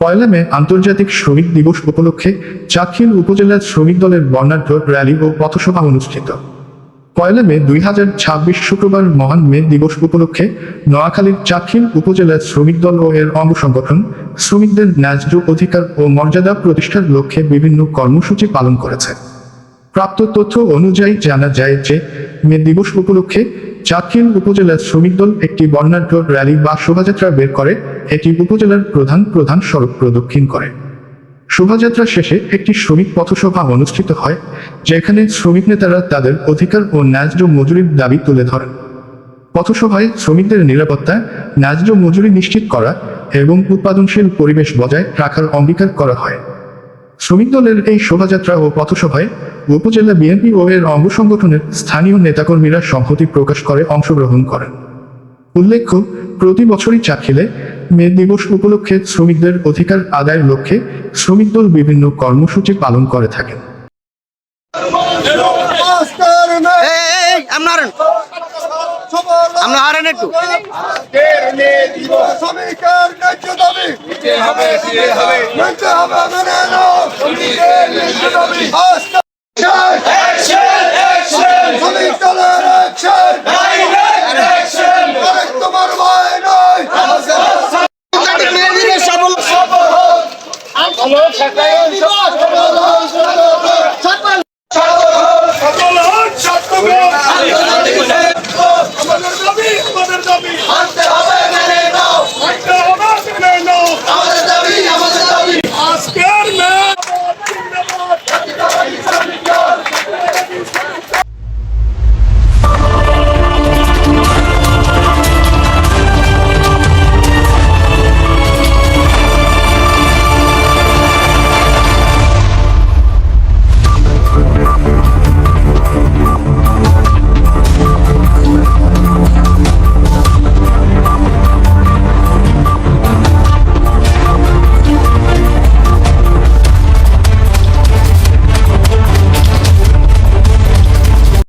১ মে আন্তর্জাতিক শ্রমিক দিবস উপলক্ষে চাঁদখিল উপজেলার শ্রমিক দলের বর্ণাঢ্য র্যালি ও পথসভা অনুষ্ঠিত। ১ মে ২০২৬ শুক্রবার মহান মে দিবস উপলক্ষে নোয়াখালীর চাঁদখিল উপজেলার শ্রমিক দল ও এর অঙ্গ সংগঠন শ্রমিকদের ন্যায্য অধিকার ও মর্যাদা প্রতিষ্ঠার লক্ষ্যে বিভিন্ন কর্মসূচি পালন করেছে। প্রাপ্ত তথ্য অনুযায়ী জানা যায় যে মে দিবস উপলক্ষে চাঁদখিল উপজেলার শ্রমিক দল একটি বর্ণাঢ্য র্যালি বা শোভাযাত্রা বের করে এটি উপজেলার প্রধান প্রধান সড়ক প্রদক্ষিণ করে। শোভাযাত্রা শেষে একটি শ্রমিক পথসভা অনুষ্ঠিত হয়, যেখানে শ্রমিক নেতারা তাদের অধিকার ও ন্যায্য মজুরির দাবি তুলে ধরেন। পথসভায় শ্রমিকদের নিরাপত্তা, ন্যায্য মজুরি নিশ্চিত করা এবং উৎপাদনশীল পরিবেশ বজায় রাখার অঙ্গীকার করা হয়। শ্রমিক দলের এই শোভাযাত্রা ও পথসভায় উপজেলা বিএনপি ও এর অঙ্গ সংগঠনের স্থানীয় নেতাকর্মীরা সংহতি প্রকাশ করে অংশগ্রহণ করেন। উল্লেখ্য, প্রতি বছরই চাঁদখিলে মে দিবস উপলক্ষে শ্রমিকদের অধিকার আদায়ের লক্ষ্যে শ্রমিক দল বিভিন্ন কর্মসূচি পালন করে থাকেন। Action!